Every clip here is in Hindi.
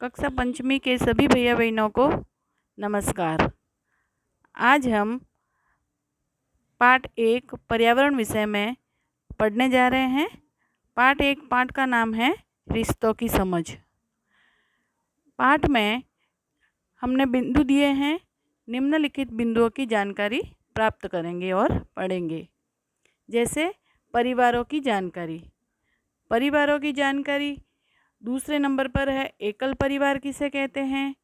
कक्षा पंचमी के सभी भैया बहनों को नमस्कार। आज हम पाठ 1 पर्यावरण विषय में पढ़ने जा रहे हैं। पाठ 1 पाठ का नाम है रिश्तों की समझ। पाठ में हमने बिंदु दिए हैं, निम्नलिखित बिंदुओं की जानकारी प्राप्त करेंगे और पढ़ेंगे। जैसे परिवारों की जानकारी। परिवारों की जानकारी दूसरे नंबर पर है एकल परिवार किसे कहते हैं।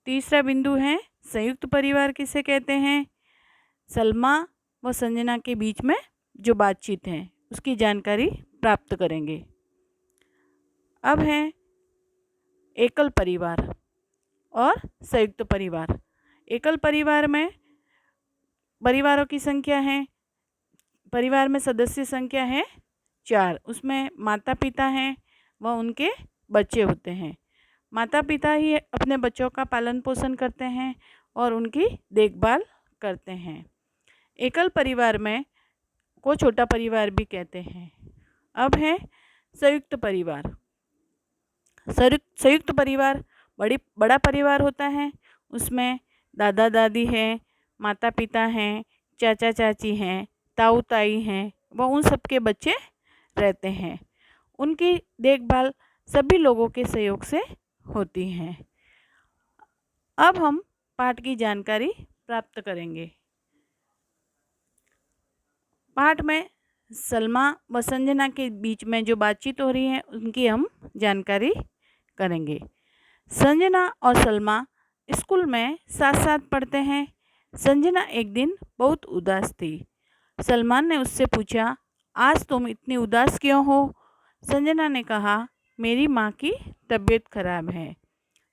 तीसरा बिंदु है संयुक्त परिवार किसे कहते हैं। सलमा व संजना के बीच में जो बातचीत है उसकी जानकारी प्राप्त करेंगे। अब है एकल परिवार और संयुक्त परिवार। एकल परिवार में परिवारों की संख्या है, परिवार में सदस्य संख्या है 4। उसमें माता पिता हैं व उनके बच्चे होते हैं। माता पिता ही अपने बच्चों का पालन पोषण करते हैं और उनकी देखभाल करते हैं। एकल परिवार में को छोटा परिवार भी कहते हैं। अब है संयुक्त परिवार। संयुक्त परिवार बड़ा परिवार होता है। उसमें दादा दादी हैं, माता पिता हैं, चाचा चाची हैं, ताऊ ताई हैं व उन सबके बच्चे रहते हैं। उनकी देखभाल सभी लोगों के सहयोग से होती है। अब हम पाठ की जानकारी प्राप्त करेंगे। पाठ में सलमा व संजना के बीच में जो बातचीत हो रही है उनकी हम जानकारी करेंगे। संजना और सलमा स्कूल में साथ साथ पढ़ते हैं। संजना एक दिन बहुत उदास थी। सलमान ने उससे पूछा, आज तुम इतनी उदास क्यों हो? संजना ने कहा, मेरी माँ की तबीयत खराब है।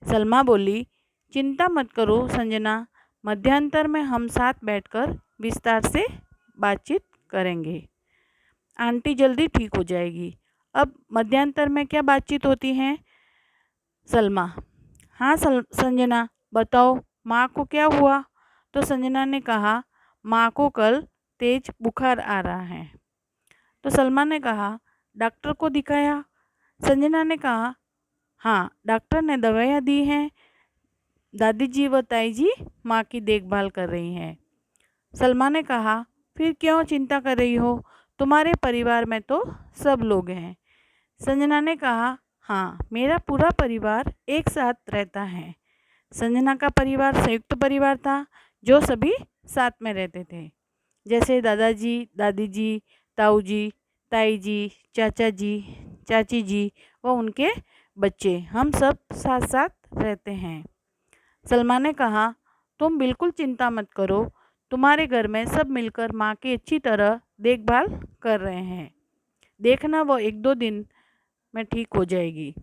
सलमा बोली, चिंता मत करो संजना, मध्यांतर में हम साथ बैठकर विस्तार से बातचीत करेंगे। आंटी जल्दी ठीक हो जाएगी। अब मध्यांतर में क्या बातचीत होती है? सलमा, हाँ संजना बताओ, माँ को क्या हुआ? तो संजना ने कहा, माँ को कल तेज बुखार आ रहा है। तो सलमा ने कहा, डॉक्टर को दिखाया? संजना ने कहा, हाँ डॉक्टर ने दवाइयाँ दी हैं। दादी जी व ताई जी माँ की देखभाल कर रही हैं। सलमा ने कहा, फिर क्यों चिंता कर रही हो? तुम्हारे परिवार में तो सब लोग हैं। संजना ने कहा, हाँ मेरा पूरा परिवार एक साथ रहता है। संजना का परिवार संयुक्त परिवार था जो सभी साथ में रहते थे। जैसे दादाजी दादी जी, ताऊ जी, ताई जी, चाचा जी, चाची जी व उनके बच्चे, हम सब साथ साथ रहते हैं। सलमा ने कहा, तुम बिल्कुल चिंता मत करो, तुम्हारे घर में सब मिलकर माँ की अच्छी तरह देखभाल कर रहे हैं। देखना वो 1-2 दिन में ठीक हो जाएगी।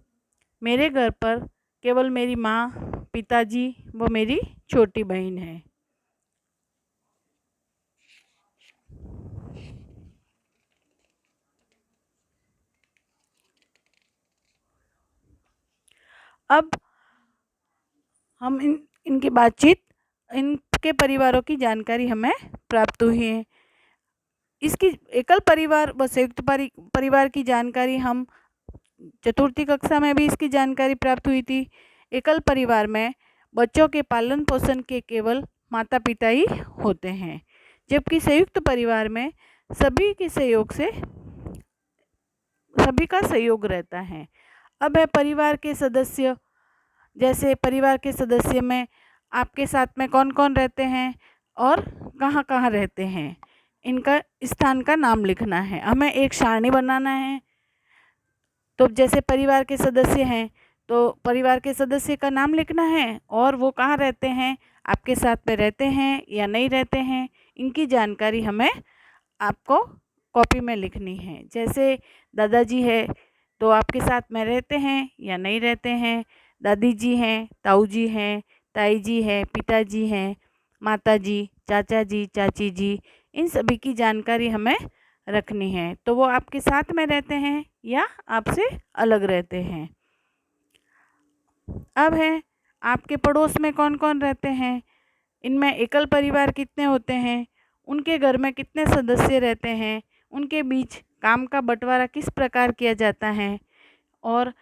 मेरे घर पर केवल मेरी माँ, पिताजी व मेरी छोटी बहन है। अब हम इनकी बातचीत, इनके परिवारों की जानकारी हमें प्राप्त हुई है। इसकी एकल परिवार व संयुक्त परिवार की जानकारी हम चतुर्थी कक्षा में भी इसकी जानकारी प्राप्त हुई थी। एकल परिवार में बच्चों के पालन पोषण के केवल माता पिता ही होते हैं, जबकि संयुक्त परिवार में सभी के सहयोग से सभी का सहयोग रहता है। अब है परिवार के सदस्य। जैसे परिवार के सदस्य में आपके साथ में कौन कौन रहते हैं और कहाँ कहाँ रहते हैं, इनका स्थान का नाम लिखना है। हमें एक सारणी बनाना है। तो जैसे परिवार के सदस्य हैं तो परिवार के सदस्य का नाम लिखना है और वो कहाँ रहते हैं, आपके साथ में रहते हैं या नहीं रहते हैं, इनकी जानकारी हमें आपको कॉपी में लिखनी है। जैसे दादाजी है तो आपके साथ में रहते हैं या नहीं रहते हैं, दादी जी हैं, ताऊ जी हैं, ताई जी हैं, पिताजी हैं, माता जी, चाचा जी, चाची जी, इन सभी की जानकारी हमें रखनी है। तो वो आपके साथ में रहते हैं या आपसे अलग रहते हैं। अब है आपके पड़ोस में कौन कौन रहते हैं, इनमें एकल परिवार कितने होते हैं, उनके घर में कितने सदस्य रहते हैं, उनके बीच काम का बंटवारा किस प्रकार किया जाता है और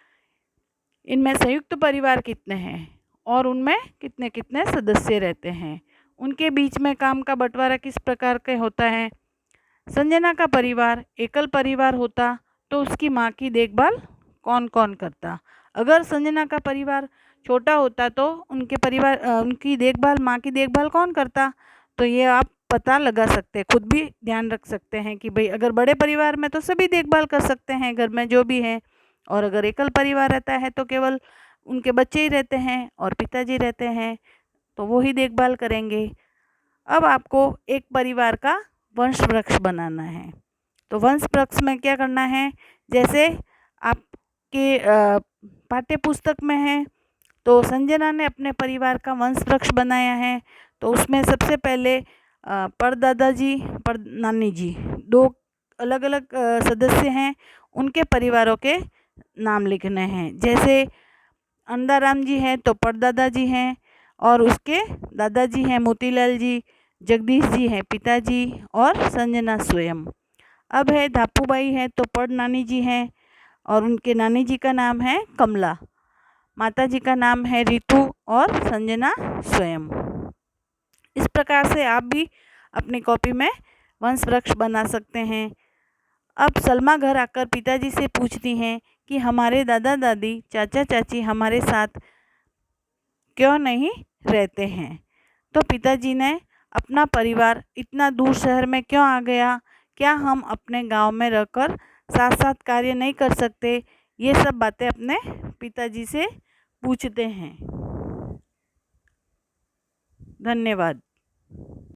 इनमें संयुक्त परिवार कितने हैं और उनमें कितने कितने सदस्य रहते हैं, उनके बीच में काम का बंटवारा किस प्रकार का होता है। संजना का परिवार एकल परिवार होता तो उसकी माँ की देखभाल कौन कौन करता। अगर संजना का परिवार छोटा होता तो उनकी देखभाल, माँ की देखभाल कौन करता। तो ये आप पता लगा सकते हैं, खुद भी ध्यान रख सकते हैं कि भाई अगर बड़े परिवार में तो सभी देखभाल कर सकते हैं घर में जो भी है, और अगर एकल परिवार रहता है तो केवल उनके बच्चे ही रहते हैं और पिताजी रहते हैं, तो वो ही देखभाल करेंगे। अब आपको एक परिवार का वंश वृक्ष बनाना है। तो वंश वृक्ष में क्या करना है, जैसे आपके पाठ्य पुस्तक में है, तो संजना ने अपने परिवार का वंश वृक्ष बनाया है। तो उसमें सबसे पहले परदादा जी, पर नानी जी, दो अलग अलग सदस्य हैं, उनके परिवारों के नाम लिखने हैं। जैसे अंधाराम जी हैं तो परदादा जी हैं, और उसके दादाजी हैं मोतीलाल जी, जगदीश जी हैं पिताजी, और संजना स्वयं। अब है धापूबाई है तो पड़ नानी जी हैं, और उनके नानी जी का नाम है कमला, माता जी का नाम है रितु, और संजना स्वयं। इस प्रकार से आप भी अपनी कॉपी में वंश वृक्ष बना सकते हैं। अब सलमा घर आकर पिताजी से पूछती हैं कि हमारे दादा दादी चाचा चाची हमारे साथ क्यों नहीं रहते हैं। तो पिताजी ने अपना परिवार इतना दूर शहर में क्यों आ गया, क्या हम अपने गांव में रहकर साथ साथ कार्य नहीं कर सकते, ये सब बातें अपने पिताजी से पूछते हैं। धन्यवाद।